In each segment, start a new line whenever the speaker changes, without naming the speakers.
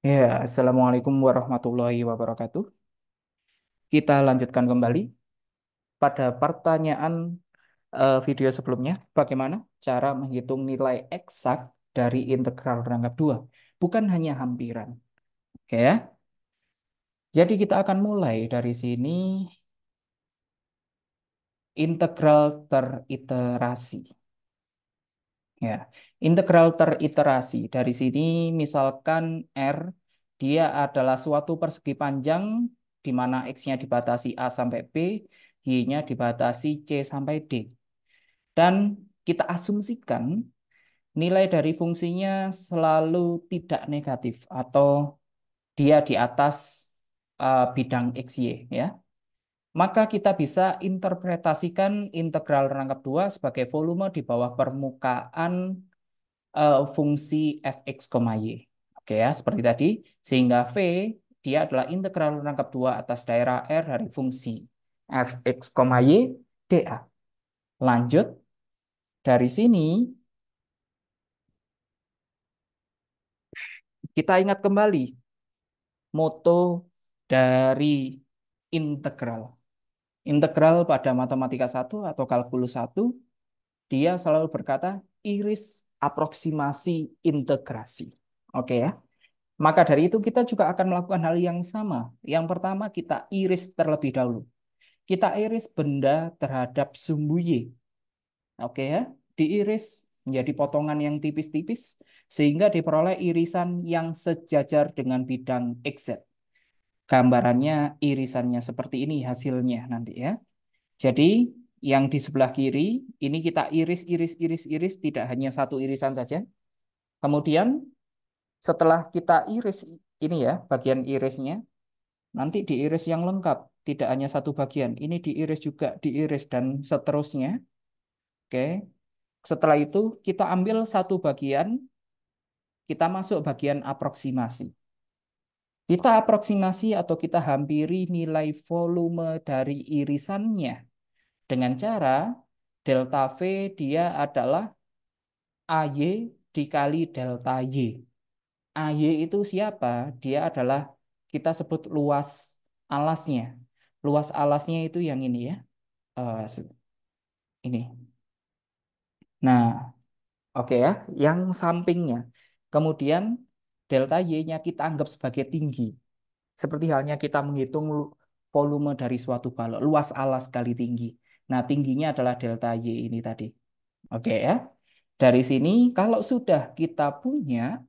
Ya, Assalamualaikum warahmatullahi wabarakatuh. Kita lanjutkan kembali pada pertanyaan video sebelumnya. Bagaimana cara menghitung nilai eksak dari integral rangkap 2? Bukan hanya hampiran. Oke ya. Jadi kita akan mulai dari sini integral teriterasi. Ya, integral teriterasi. Dari sini misalkan R dia adalah suatu persegi panjang di mana X-nya dibatasi A sampai B, Y-nya dibatasi C sampai D. Dan kita asumsikan nilai dari fungsinya selalu tidak negatif atau dia di atas bidang XY ya. Maka kita bisa interpretasikan integral rangkap 2 sebagai volume di bawah permukaan fungsi fx, y. Oke ya, seperti tadi. Sehingga V dia adalah integral rangkap 2 atas daerah R dari fungsi fx, y dA. Lanjut, dari sini kita ingat kembali moto dari integral. Integral pada matematika satu atau kalkulus satu dia selalu berkata iris aproksimasi integrasi. Oke ya. Maka dari itu kita juga akan melakukan hal yang sama. Yang pertama kita iris terlebih dahulu. Kita iris benda terhadap sumbu Y. Oke ya. Diiris menjadi potongan yang tipis-tipis sehingga diperoleh irisan yang sejajar dengan bidang XZ. Gambarannya irisannya seperti ini hasilnya nanti ya. Jadi yang di sebelah kiri ini kita iris, iris, iris, iris, tidak hanya satu irisan saja. Kemudian setelah kita iris ini ya, bagian irisnya, nanti diiris yang lengkap, tidak hanya satu bagian. Ini diiris juga, diiris dan seterusnya. Oke. Setelah itu kita ambil satu bagian, kita masuk bagian aproksimasi. Kita aproksimasi atau kita hampiri nilai volume dari irisannya dengan cara delta V dia adalah AY dikali delta Y. AY itu siapa? Dia adalah kita sebut luas alasnya. Luas alasnya itu yang ini ya. Ini. Nah, oke ya, yang sampingnya. Kemudian delta Y-nya kita anggap sebagai tinggi. Seperti halnya kita menghitung volume dari suatu balok, luas alas kali tinggi. Nah, tingginya adalah delta Y ini tadi. Oke ya. Dari sini kalau sudah kita punya,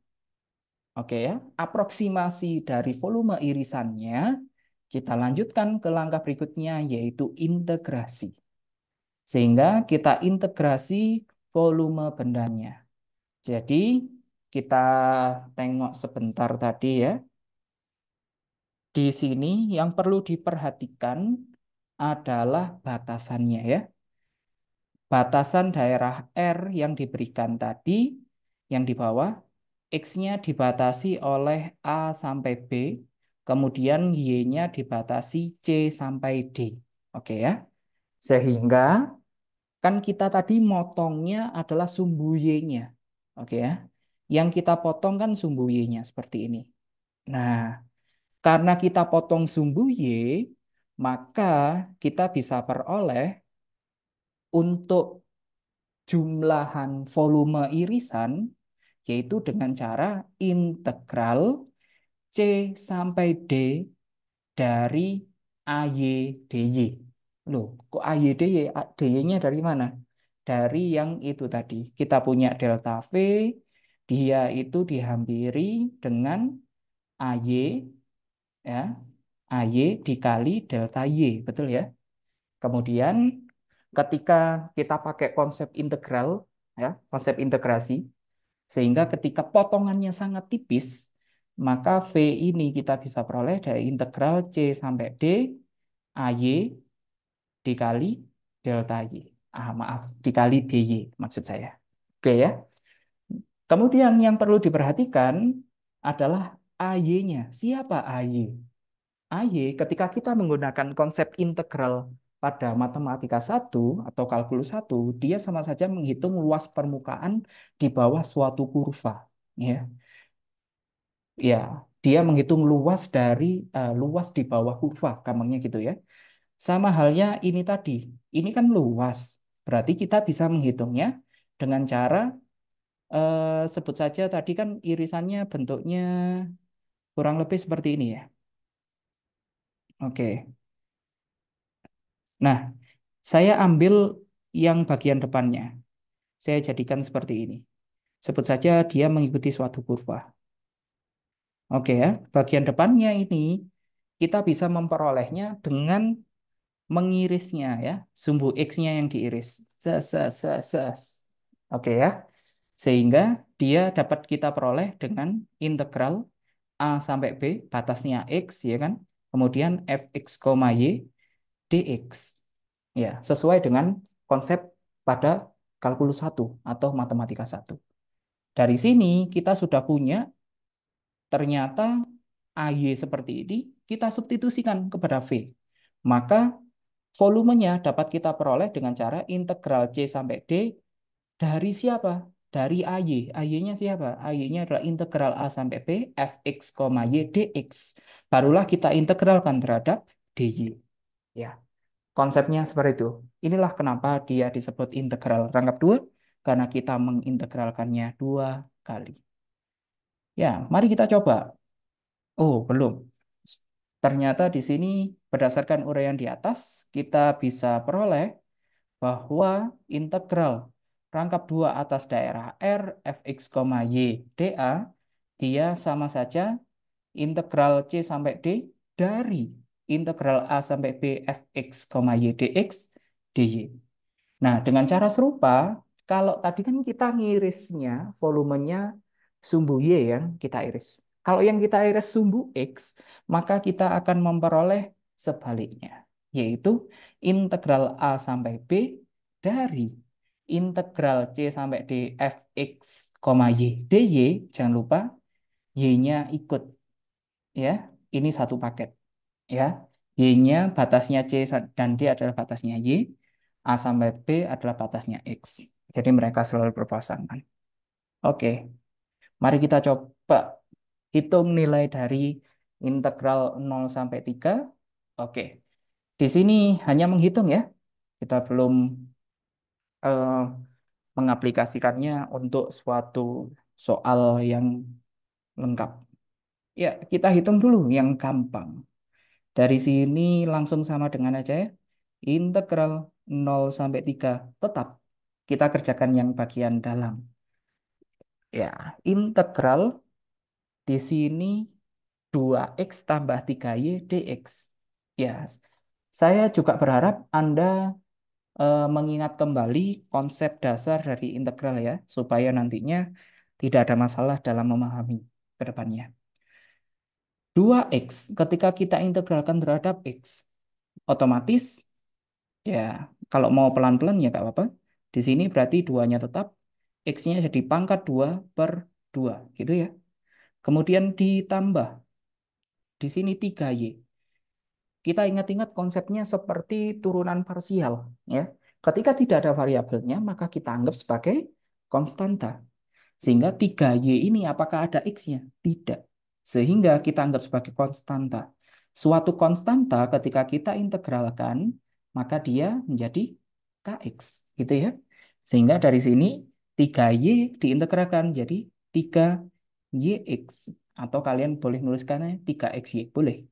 oke ya, aproksimasi dari volume irisannya, kita lanjutkan ke langkah berikutnya yaitu integrasi. Sehingga kita integrasi volume bendanya. Jadi kita tengok sebentar tadi ya. Di sini yang perlu diperhatikan adalah batasannya ya. Batasan daerah R yang diberikan tadi, yang di bawah, X-nya dibatasi oleh A sampai B, kemudian Y-nya dibatasi C sampai D. Oke ya. Sehingga kan kita tadi motongnya adalah sumbu Y-nya. Oke ya. Yang kita potong kan sumbu Y-nya seperti ini. Nah, karena kita potong sumbu Y, maka kita bisa peroleh untuk jumlahan volume irisan yaitu dengan cara integral C sampai D dari AY DY. Loh, kok AY DY? DY-nya dari mana? Dari yang itu tadi. Kita punya delta V, dia itu dihampiri dengan AY, ya, AY dikali delta Y, betul ya? Kemudian ketika kita pakai konsep integral, ya, konsep integrasi, sehingga ketika potongannya sangat tipis, maka V ini kita bisa peroleh dari integral C sampai D AY dikali delta Y. Maaf, dikali DY maksud saya. Oke ya. Kemudian yang perlu diperhatikan adalah AY-nya. Siapa AY? AY ketika kita menggunakan konsep integral pada matematika satu atau kalkulus satu, dia sama saja menghitung luas permukaan di bawah suatu kurva. Ya, ya. dia menghitung luas dari luas di bawah kurva, gampangnya gitu ya. Sama halnya ini tadi, ini kan luas, berarti kita bisa menghitungnya dengan cara sebut saja tadi kan irisannya bentuknya kurang lebih seperti ini ya. Oke. Nah, saya ambil yang bagian depannya. Saya jadikan seperti ini. Sebut saja dia mengikuti suatu kurva. Oke ya, bagian depannya ini kita bisa memperolehnya dengan mengirisnya ya, sumbu X-nya yang diiris. Ses, ses, ses, ses. Oke ya, sehingga dia dapat kita peroleh dengan integral A sampai B, batasnya X ya kan, kemudian fx, y dx. Ya, sesuai dengan konsep pada kalkulus satu atau matematika satu. Dari sini kita sudah punya ternyata AY seperti ini kita substitusikan kepada V. Maka volumenya dapat kita peroleh dengan cara integral C sampai D dari siapa? Dari AY. AY-nya siapa? AY-nya adalah integral A sampai B fx, y dx. Barulah kita integralkan terhadap dy. Ya, konsepnya seperti itu. Inilah kenapa dia disebut integral rangkap dua, karena kita mengintegralkannya dua kali. Ya, mari kita coba. Oh, belum. Ternyata di sini berdasarkan uraian di atas, kita bisa peroleh bahwa integral rangkap 2 atas daerah R fx, y dA dia sama saja integral C sampai D dari integral A sampai B fx, y dx dy. Nah, dengan cara serupa, kalau tadi kan kita ngirisnya volumenya sumbu Y yang kita iris. Kalau yang kita iris sumbu X, maka kita akan memperoleh sebaliknya, yaitu integral A sampai B dari integral C sampai D fx, y dy. Jangan lupa Y-nya ikut ya. Ini satu paket ya. Y-nya batasnya C dan D adalah batasnya Y. A sampai B adalah batasnya X. Jadi mereka selalu berpasangan. Oke, mari kita coba hitung nilai dari integral 0 sampai 3. Oke, di sini hanya menghitung ya. Kita belum eh, mengaplikasikannya untuk suatu soal yang lengkap. Ya, kita hitung dulu yang gampang. Dari sini langsung sama dengan aja ya. Integral 0 sampai 3 tetap kita kerjakan yang bagian dalam. Ya, integral di sini 2x tambah 3y dx. Ya, saya juga berharap Anda mengingat kembali konsep dasar dari integral ya, supaya nantinya tidak ada masalah dalam memahami ke depannya. 2x ketika kita integralkan terhadap x, otomatis ya, kalau mau pelan-pelan ya nggak apa-apa. Di sini berarti duanya tetap, X-nya jadi pangkat 2 per 2, gitu ya. Kemudian ditambah, di sini 3Y. Kita ingat-ingat konsepnya seperti turunan parsial. Ya. Ketika tidak ada variabelnya, maka kita anggap sebagai konstanta. Sehingga 3Y ini apakah ada X-nya? Tidak. Sehingga kita anggap sebagai konstanta. Suatu konstanta ketika kita integralkan, maka dia menjadi Kx. Gitu ya. Sehingga dari sini 3Y diintegralkan jadi 3YX. Atau kalian boleh menuliskannya 3XY. Boleh.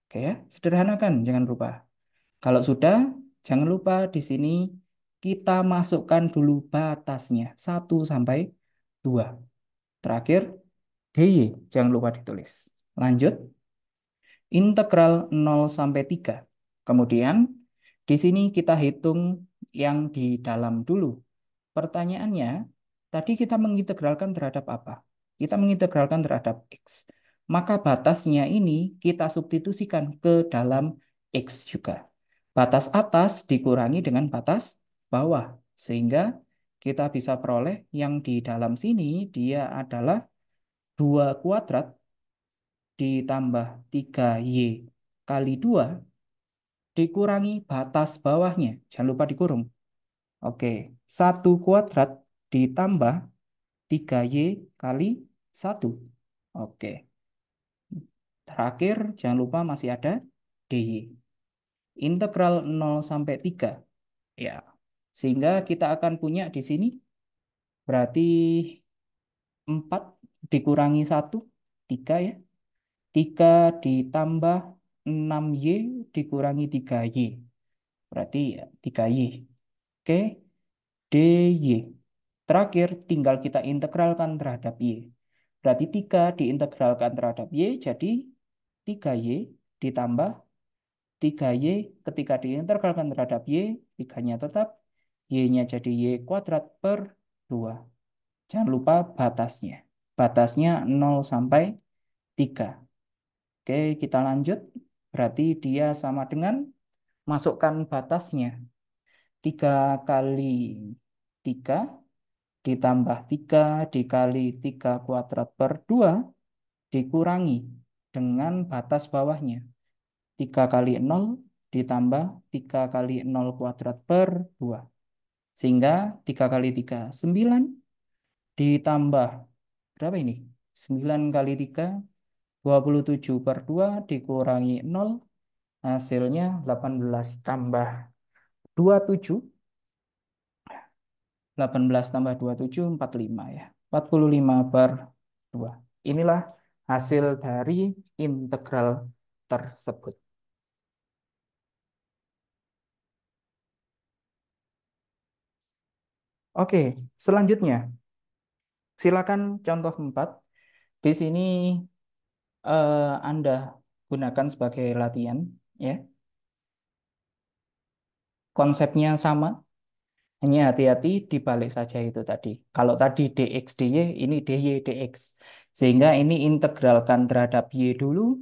Oke ya. Sederhanakan, jangan lupa. Kalau sudah, jangan lupa di sini kita masukkan dulu batasnya 1 sampai 2. Terakhir, DY, jangan lupa ditulis. Lanjut, integral 0 sampai 3. Kemudian, di sini kita hitung yang di dalam dulu. Pertanyaannya, tadi kita mengintegralkan terhadap apa? Kita mengintegralkan terhadap X. Maka batasnya ini kita substitusikan ke dalam X juga. Batas atas dikurangi dengan batas bawah. Sehingga kita bisa peroleh yang di dalam sini dia adalah 2 kuadrat ditambah 3Y kali 2 dikurangi batas bawahnya. Jangan lupa dikurung. Oke, 1 kuadrat ditambah 3Y kali 1. Oke, Terakhir, jangan lupa masih ada DY. Integral 0 sampai 3. Ya. Sehingga kita akan punya di sini berarti 4 dikurangi 1, 3 ya. 3 ditambah 6Y dikurangi 3Y. Berarti ya 3Y. Oke, DY. Terakhir, tinggal kita integralkan terhadap Y. Berarti 3 diintegralkan terhadap Y jadi 3Y ditambah 3Y ketika diintegralkan terhadap Y, 3-nya tetap, Y-nya jadi Y kuadrat per 2. Jangan lupa batasnya. Batasnya 0 sampai 3. Oke, kita lanjut. Berarti dia sama dengan masukkan batasnya. 3 kali 3 ditambah 3 dikali 3 kuadrat per 2 dikurangi dengan batas bawahnya. 3 kali 0 ditambah 3 kali 0 kuadrat per 2. Sehingga 3 kali 3, 9 ditambah berapa ini? 9 kali 3, 27 per 2 dikurangi 0, hasilnya 18 tambah 27, 18 tambah 27, 45 ya. 45 per 2. Inilah hasil dari integral tersebut. Oke, selanjutnya silakan contoh 4. Di sini Anda gunakan sebagai latihan ya. Konsepnya sama, hanya hati-hati dibalik saja itu tadi. Kalau tadi dx dy, ini dy dx. Sehingga ini integralkan terhadap y dulu,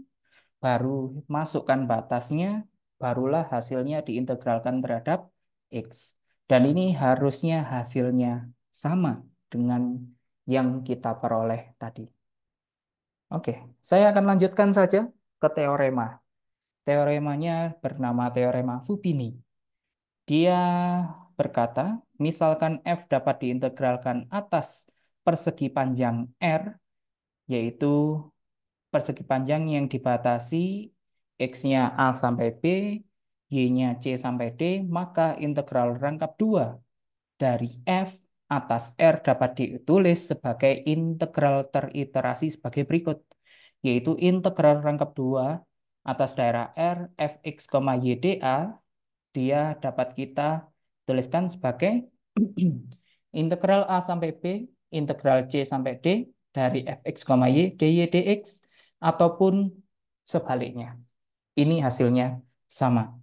baru masukkan batasnya, barulah hasilnya diintegralkan terhadap x. Dan ini harusnya hasilnya sama dengan yang kita peroleh tadi. Oke, saya akan lanjutkan saja ke teorema. Teoremanya bernama teorema Fubini. Dia berkata, misalkan f dapat diintegralkan atas persegi panjang R, yaitu persegi panjang yang dibatasi x-nya A sampai B, y-nya C sampai D, maka integral rangkap 2 dari f atas R dapat ditulis sebagai integral teriterasi sebagai berikut, yaitu integral rangkap 2 atas daerah R fx, y dA, dia dapat kita tuliskan sebagai integral A sampai B, integral C sampai D dari fx, y, dy, dx, ataupun sebaliknya. Ini hasilnya sama.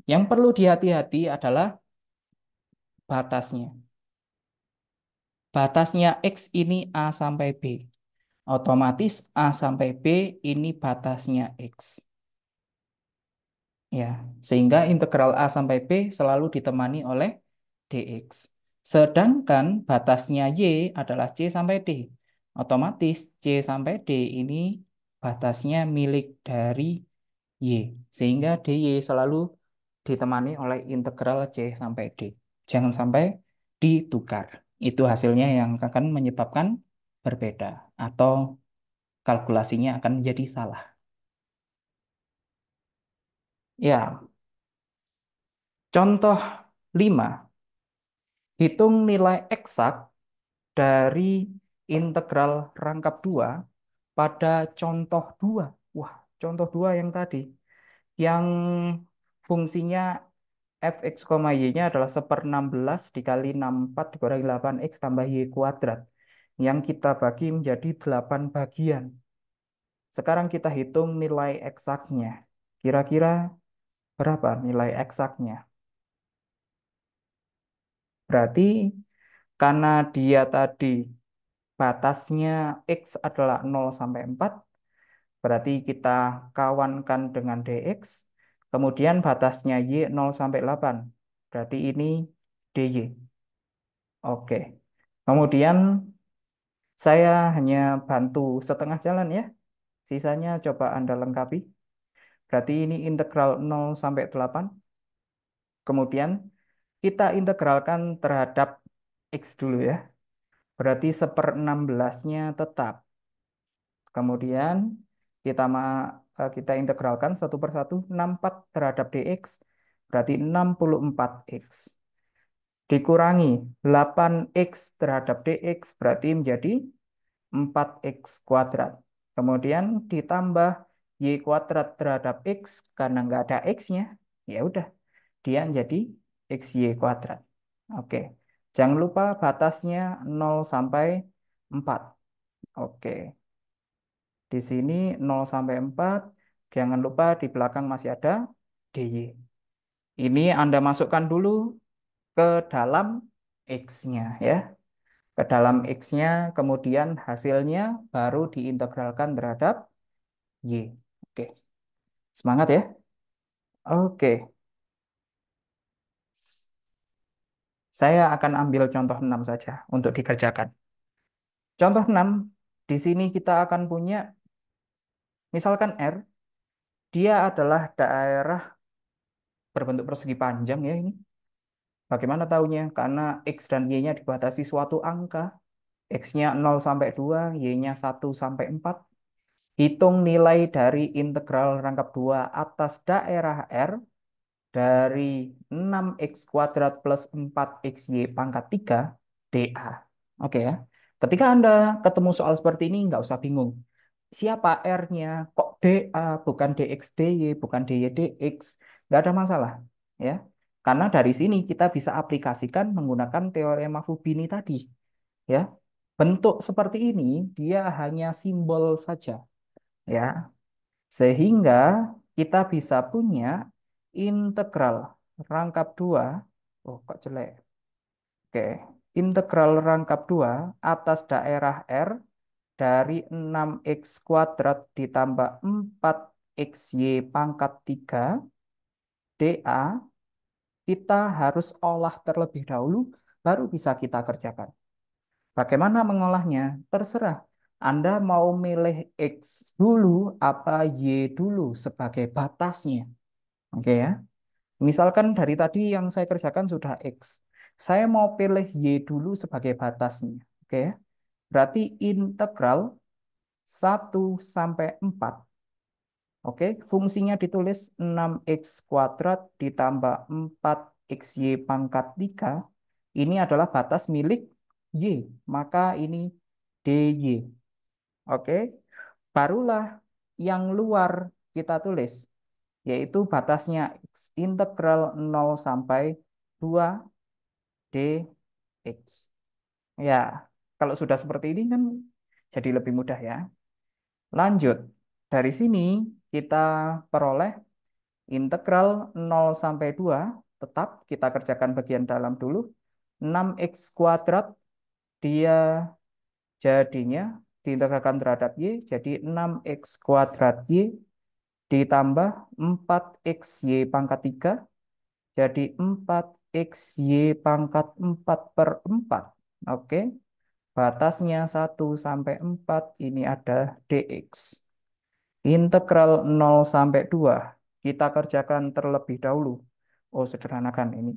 Yang perlu dihati-hati adalah batasnya. Batasnya X ini A sampai B. Otomatis A sampai B ini batasnya X. Ya, sehingga integral A sampai B selalu ditemani oleh dx. Sedangkan batasnya Y adalah C sampai D. Otomatis C sampai D ini batasnya milik dari Y. Sehingga dy selalu ditemani oleh integral C sampai D. Jangan sampai ditukar. Itu hasilnya yang akan menyebabkan berbeda atau kalkulasinya akan menjadi salah. Ya, contoh 5. Hitung nilai eksak dari integral rangkap 2 pada contoh 2. Wah, contoh 2 yang tadi. Yang fungsinya fx, y-nya adalah 1/16 dikali 64 dikurangi 8x tambah y kuadrat. Yang kita bagi menjadi 8 bagian. Sekarang kita hitung nilai eksaknya. Kira-kira berapa nilai eksaknya? Berarti karena dia tadi batasnya X adalah 0 sampai 4, berarti kita kawankan dengan dx, kemudian batasnya Y 0 sampai 8, berarti ini dy. Oke, kemudian saya hanya bantu setengah jalan ya, sisanya coba Anda lengkapi. Berarti ini integral 0 sampai 8, kemudian kita integralkan terhadap X dulu ya, berarti 1/16-nya tetap. Kemudian kita integralkan satu per satu. 64 terhadap dx berarti 64x. Dikurangi 8x terhadap dx berarti menjadi 4x kuadrat. Kemudian ditambah y kuadrat terhadap x karena nggak ada x-nya. Ya udah, dia jadi xy kuadrat. Oke. Jangan lupa batasnya 0 sampai 4. Oke. Di sini 0 sampai 4. Jangan lupa di belakang masih ada dy. Ini Anda masukkan dulu ke dalam x-nya ya. Ke dalam x-nya, kemudian hasilnya baru diintegralkan terhadap y. Oke. Semangat ya. Oke. Saya akan ambil contoh 6 saja untuk dikerjakan. Contoh 6, di sini kita akan punya, misalkan R, dia adalah daerah berbentuk persegi panjang ya ini. Bagaimana tahunya? Karena X dan Y-nya dibatasi suatu angka. X-nya 0 sampai 2, Y-nya 1 sampai 4. Hitung nilai dari integral rangkap 2 atas daerah R dari 6x kuadrat plus 4xy pangkat 3 dA. Oke ya. Ketika Anda ketemu soal seperti ini, nggak usah bingung. Siapa R-nya? Kok dA, bukan dx dy, bukan dy dx? Nggak ada masalah. Ya. Karena dari sini kita bisa aplikasikan menggunakan teorema Fubini tadi. Ya. Bentuk seperti ini, dia hanya simbol saja. Ya. Sehingga kita bisa punya integral rangkap 2. Oh, kok jelek. Oke. Integral rangkap 2 atas daerah R dari 6x kuadrat ditambah 4xy pangkat 3 dA. Kita harus olah terlebih dahulu, baru bisa kita kerjakan. Bagaimana mengolahnya? Terserah. Anda mau milih X dulu apa Y dulu sebagai batasnya. Oke ya. Misalkan dari tadi yang saya kerjakan sudah X. Saya mau pilih Y dulu sebagai batasnya. Oke ya. Berarti integral 1 sampai 4. Oke, fungsinya ditulis 6x kuadrat ditambah 4xy pangkat 3. Ini adalah batas milik Y. Maka ini dy. Oke, barulah yang luar kita tulis, yaitu batasnya X. Integral 0 sampai 2 dx. Ya, kalau sudah seperti ini kan jadi lebih mudah ya. Lanjut, dari sini kita peroleh integral 0 sampai 2, tetap kita kerjakan bagian dalam dulu. 6x kuadrat, dia jadinya diintegralkan terhadap y, jadi 6x kuadrat y ditambah 4xy pangkat 3, jadi 4xy pangkat 4 per 4. Oke, batasnya 1 sampai 4, ini ada dx. Integral 0 sampai 2, kita kerjakan terlebih dahulu. Oh, sederhanakan ini.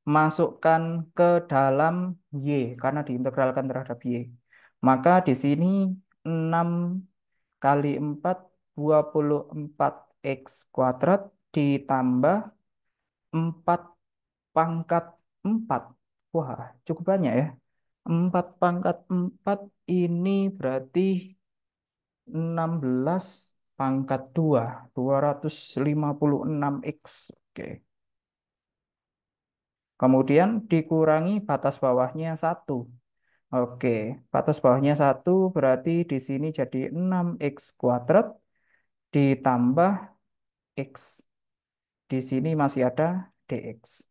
Masukkan ke dalam y, karena diintegralkan terhadap y. Maka di sini 6 kali 4, 24x kuadrat ditambah 4 pangkat 4. Wah, cukup banyak ya. 4 pangkat 4 ini berarti 16 pangkat 2, 256x. Oke. Kemudian dikurangi batas bawahnya 1. Oke, batas bawahnya 1 berarti di sini jadi 6x kuadrat ditambah x. Di sini masih ada dx.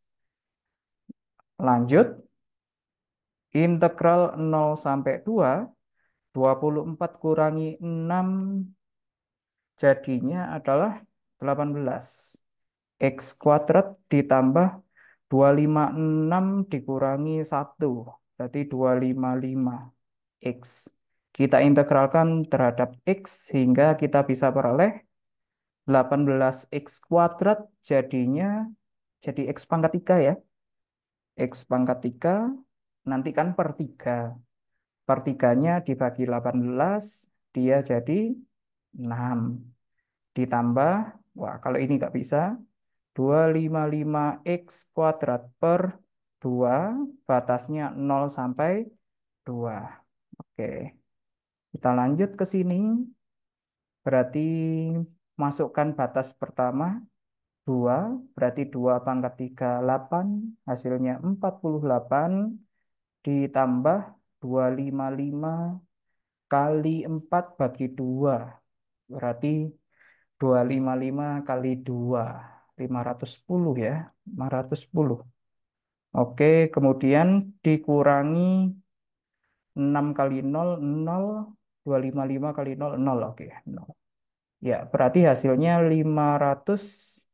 Lanjut, integral 0 sampai 2, 24 kurangi 6 jadinya adalah 18. X kuadrat ditambah 256 dikurangi 1, berarti 255 x. Kita integralkan terhadap x sehingga kita bisa peroleh 18x kuadrat jadinya jadi x pangkat 3 ya. X pangkat 3 nanti kan per 3. Per 3-nya dibagi 18 dia jadi 6. Ditambah, wah kalau ini nggak bisa, 255 X kuadrat per 2, batasnya 0 sampai 2. Oke, kita lanjut ke sini. Berarti masukkan batas pertama 2, berarti 2 pangkat 3 8, hasilnya 48, ditambah 255 kali 4 bagi 2. Berarti 255 kali 2, 510 ya, 510. Oke, kemudian dikurangi 6 kali 0, 0, 255 kali 0, 0, oke, 0. Ya, berarti hasilnya 500,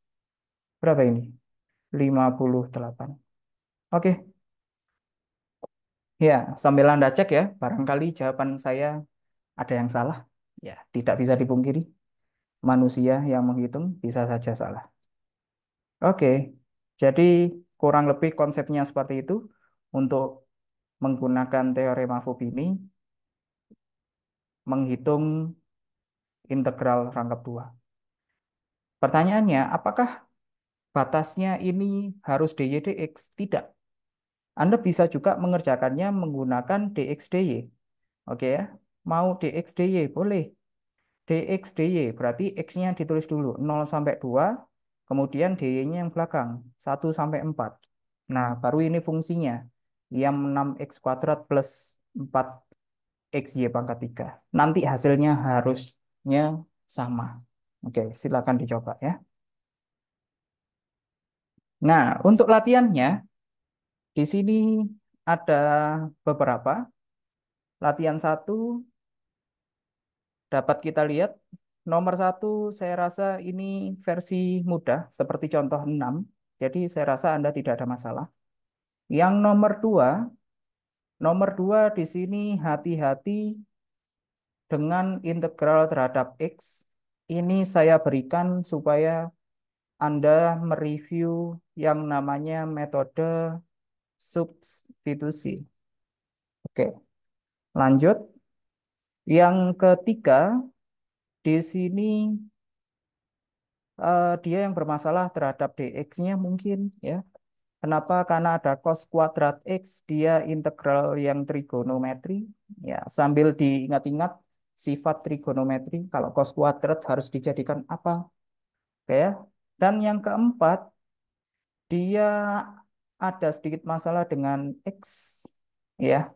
berapa ini? 58. Oke, ya, sambil Anda cek ya, barangkali jawaban saya ada yang salah. Ya, tidak bisa dipungkiri, manusia yang menghitung bisa saja salah. Oke, jadi kurang lebih konsepnya seperti itu untuk menggunakan teorema Fubini, menghitung integral rangkap 2. Pertanyaannya, apakah batasnya ini harus dy dx? Tidak. Anda bisa juga mengerjakannya menggunakan dx dy. Oke ya, mau dx dy boleh. Dx dy berarti x-nya ditulis dulu 0 sampai 2, kemudian dy-nya yang belakang 1 sampai 4. Nah, baru ini fungsinya. Yang 6x kuadrat plus 4xy pangkat 3. Nanti hasilnya harusnya sama. Oke, silakan dicoba ya. Nah, untuk latihannya, di sini ada beberapa. Latihan satu dapat kita lihat. Nomor satu, saya rasa ini versi mudah, seperti contoh 6. Jadi saya rasa Anda tidak ada masalah. Yang nomor dua di sini hati-hati dengan integral terhadap X. Ini saya berikan supaya Anda mereview yang namanya metode substitusi. Oke, lanjut. Yang ketiga, di sini dia yang bermasalah terhadap dx-nya mungkin ya. Kenapa? Karena ada cos kuadrat x, dia integral yang trigonometri. Ya, sambil diingat-ingat sifat trigonometri, kalau cos kuadrat harus dijadikan apa? Oke ya. Dan yang keempat, dia ada sedikit masalah dengan x ya.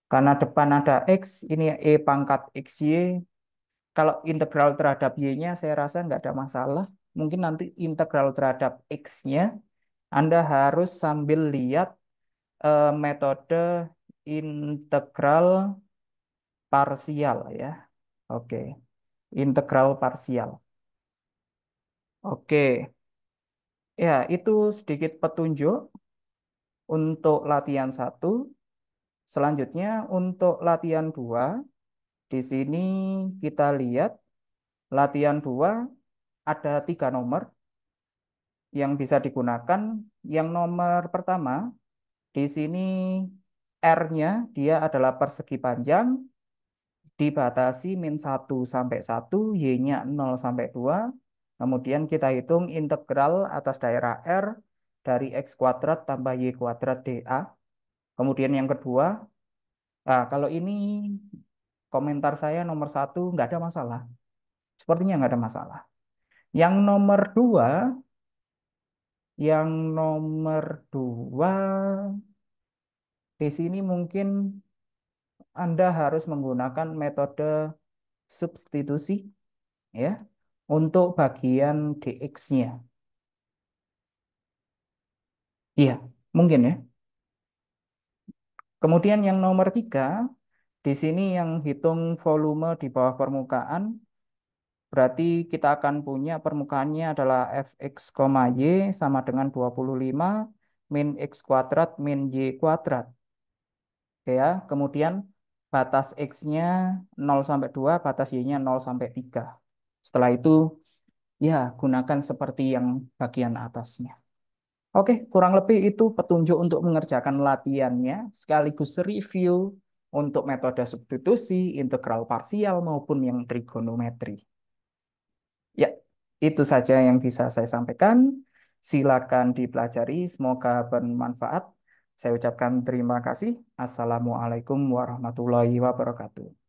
Karena depan ada x, ini e pangkat xy. Kalau integral terhadap y-nya saya rasa nggak ada masalah. Mungkin nanti integral terhadap x-nya Anda harus sambil lihat metode integral parsial ya. Oke, integral parsial. Oke, ya itu sedikit petunjuk untuk latihan satu. Selanjutnya untuk latihan 2, di sini kita lihat latihan 2 ada 3 nomor yang bisa digunakan. Yang nomor pertama, di sini R-nya dia adalah persegi panjang, dibatasi min 1 sampai 1, Y-nya 0 sampai 2. Kemudian kita hitung integral atas daerah R dari X kuadrat tambah Y kuadrat dA. Kemudian yang kedua, kalau ini komentar saya nomor 1 nggak ada masalah. Sepertinya nggak ada masalah. Yang nomor 2, yang nomor 2 di sini mungkin Anda harus menggunakan metode substitusi ya untuk bagian dx-nya. Iya, mungkin ya. Kemudian yang nomor 3, di sini yang hitung volume di bawah permukaan, berarti kita akan punya permukaannya adalah fx, y sama dengan 25 min x kuadrat min y kuadrat. Oke ya, kemudian batas x-nya 0 sampai 2, batas y-nya 0 sampai 3. Setelah itu, ya gunakan seperti yang bagian atasnya. Oke, kurang lebih itu petunjuk untuk mengerjakan latihannya, sekaligus review untuk metode substitusi, integral parsial maupun yang trigonometri. Ya, itu saja yang bisa saya sampaikan. Silakan dipelajari, semoga bermanfaat. Saya ucapkan terima kasih. Assalamualaikum warahmatullahi wabarakatuh.